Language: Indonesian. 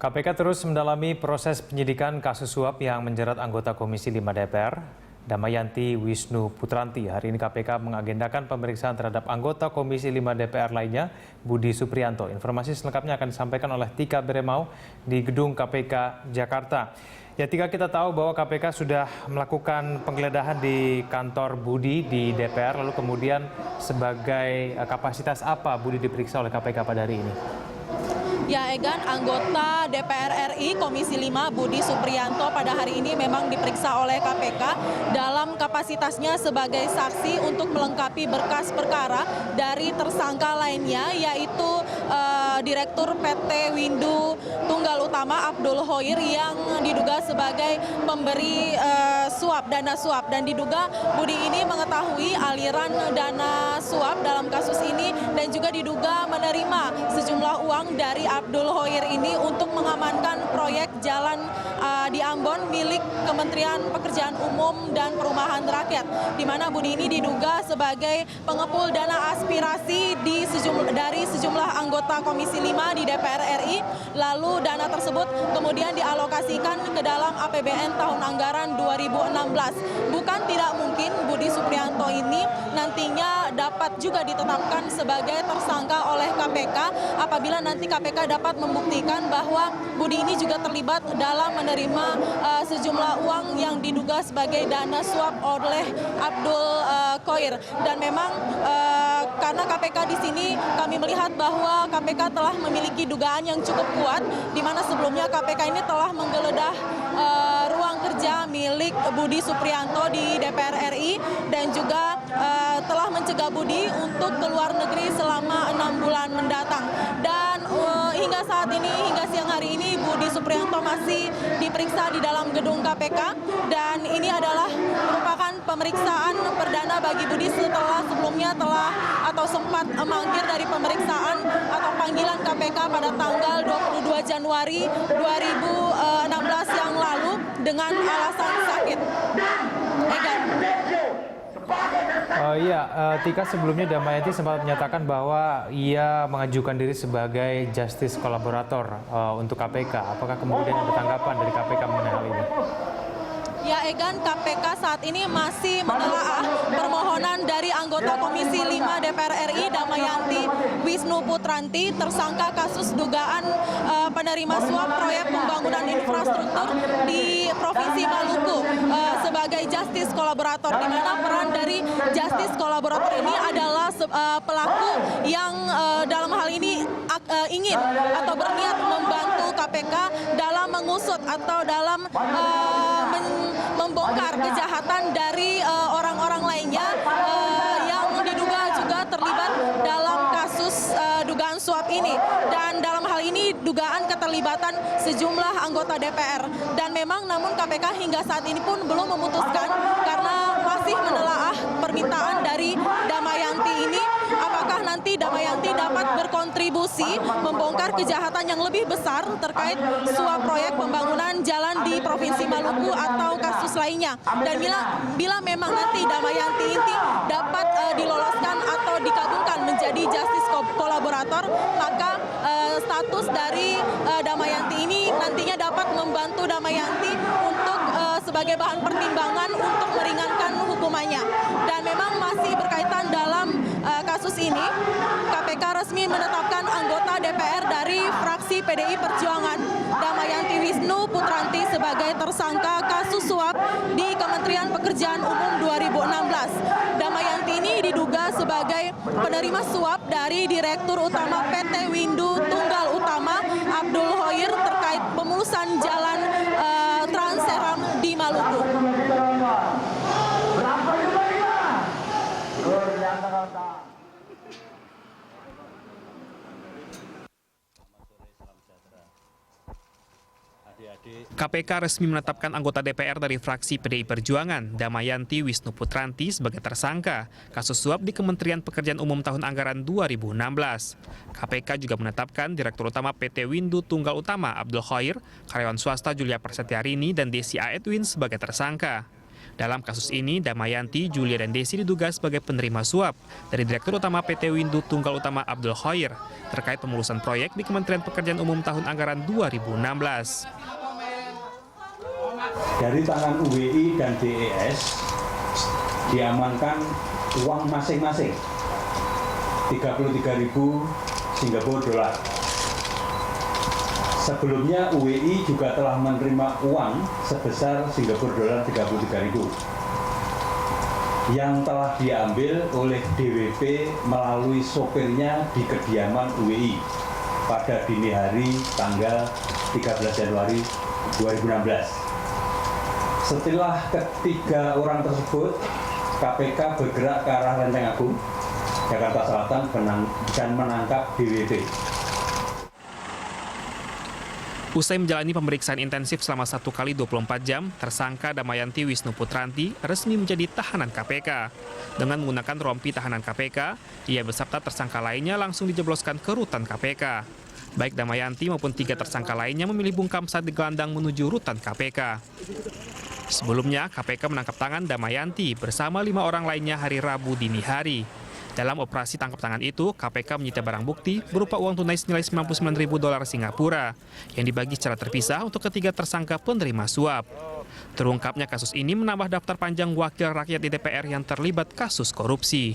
KPK terus mendalami proses penyidikan kasus suap yang menjerat anggota Komisi 5 DPR, Damayanti Wisnu Putranti. Hari ini KPK mengagendakan pemeriksaan terhadap anggota Komisi 5 DPR lainnya, Budi Supriyanto. Informasi selengkapnya akan disampaikan oleh Tika Beremau di Gedung KPK Jakarta. Ya, Tika, kita tahu bahwa KPK sudah melakukan penggeledahan di kantor Budi di DPR, lalu kemudian sebagai kapasitas apa Budi diperiksa oleh KPK pada hari ini? Ya, Egan, anggota DPR RI Komisi 5 Budi Supriyanto pada hari ini memang diperiksa oleh KPK dalam kapasitasnya sebagai saksi untuk melengkapi berkas perkara dari tersangka lainnya, yaitu Direktur PT Windu Tunggal Utama Abdul Khoir yang diduga sebagai pemberi dana suap, dan diduga Budi ini mengetahui aliran dana suap dalam kasus ini dan juga diduga menerima sejumlah uang dari Abdul Khoir ini untuk mengamankan proyek jalan di Ambon milik Kementerian Pekerjaan Umum dan Perumahan Rakyat, di mana Budi ini diduga sebagai pengepul dana aspirasi dari sejumlah anggota Komisi 5 di DPR RI. Lalu dana tersebut kemudian dialokasikan ke dalam APBN tahun anggaran 2016. Bukan tidak mungkin Budi Supriyanto ini nantinya dapat juga ditetapkan sebagai tersangka oleh KPK apabila nanti KPK dapat membuktikan bahwa Budi ini juga terlibat dalam menerima sejumlah uang yang diduga sebagai dana suap oleh Abdul Khoir. Dan memang karena KPK di sini kami melihat bahwa KPK telah memiliki dugaan yang cukup kuat, di mana sebelumnya KPK ini telah menggeledah ruang kerja milik Budi Supriyanto di DPR RI dan juga telah mencegah Budi untuk keluar negeri selama 6 bulan mendatang. Dan hingga saat ini, hingga siang hari ini, Budi Supriyanto masih diperiksa di dalam gedung KPK, dan ini adalah merupakan pemeriksaan perdana bagi Budi setelah sebelumnya sempat mangkir dari pemeriksaan atau panggilan KPK pada tanggal 22 Januari 2016 yang lalu dengan alasan sakit. Egan. Tika, sebelumnya Damayanti sempat menyatakan bahwa ia mengajukan diri sebagai justice kolaborator untuk KPK. Apakah kemudian ada tanggapan dari KPK mengenai hal ini? Ya, Egan, KPK saat ini masih menelaah permohonan dari anggota Komisi 5 DPR RI Damayanti Wisnu Putranti tersangka kasus dugaan penerima suap proyek pembangunan infrastruktur di Provinsi Maluku sebagai justice kolaborator, di mana peran dari justice kolaborator ini adalah pelaku yang dalam hal ini ingin atau berniat membantu KPK dalam mengusut atau dalam membongkar kejahatan dari orang-orang lainnya yang diduga juga terlibat dalam kasus dugaan suap ini, dan dalam hal ini dugaan keterlibatan sejumlah anggota DPR. Dan memang namun KPK hingga saat ini pun belum memutuskan karena masih menelaah permintaan dari Damayanti ini apakah nanti Damayanti dapat berkontribusi membongkar kejahatan yang lebih besar terkait suap proyek pembangunan jalan di Provinsi Maluku atau kasus lainnya. Dan bila memang nanti Damayanti ini dapat diloloskan atau dikabulkan menjadi justice kolaborator, maka status dari Damayanti ini nantinya dapat membantu Damayanti untuk sebagai bahan pertimbangan untuk meringankan hukumannya. Dan memang masih berkaitan dalam kasus ini, KPK resmi menetapkan anggota DPR dari fraksi PDI Perjuangan Damayanti Wisnu Putranti sebagai tersangka kasus suap di Kementerian Pekerjaan Umum 2016. Damayanti ini diduga sebagai penerima suap dari Direktur Utama PT Windu Tunggal Utama Abdul Khoir terkait pemulusan jalan Transeram di Maluku. KPK resmi menetapkan anggota DPR dari fraksi PDI Perjuangan, Damayanti Wisnu Putranti sebagai tersangka kasus suap di Kementerian Pekerjaan Umum tahun anggaran 2016. KPK juga menetapkan Direktur Utama PT Windu Tunggal Utama Abdul Khoir, karyawan swasta Julia Persetyarini dan Desi A. Edwin sebagai tersangka. Dalam kasus ini, Damayanti, Julia, dan Desi diduga sebagai penerima suap dari Direktur Utama PT Windu Tunggal Utama Abdul Khoir terkait pemulusan proyek di Kementerian Pekerjaan Umum tahun anggaran 2016. Dari tangan UWI dan DES diamankan uang masing-masing 33.000 Singapura dolar. Sebelumnya UWI juga telah menerima uang sebesar Singapura dolar 33.000 yang telah diambil oleh DWP melalui sopirnya di kediaman UWI pada dini hari tanggal 13 Januari 2016. Setelah ketiga orang tersebut, KPK bergerak ke arah Lenteng Agung, Jakarta Selatan dan menangkap DWP. Usai menjalani pemeriksaan intensif selama 1 kali 24 jam, tersangka Damayanti Wisnu Putranti resmi menjadi tahanan KPK. Dengan menggunakan rompi tahanan KPK, ia beserta tersangka lainnya langsung dijebloskan ke rutan KPK. Baik Damayanti maupun 3 tersangka lainnya memilih bungkam saat digelandang menuju rutan KPK. Sebelumnya, KPK menangkap tangan Damayanti bersama 5 orang lainnya hari Rabu dini hari. Dalam operasi tangkap tangan itu, KPK menyita barang bukti berupa uang tunai senilai 99.000 dolar Singapura yang dibagi secara terpisah untuk ketiga tersangka penerima suap. Terungkapnya kasus ini menambah daftar panjang wakil rakyat di DPR yang terlibat kasus korupsi.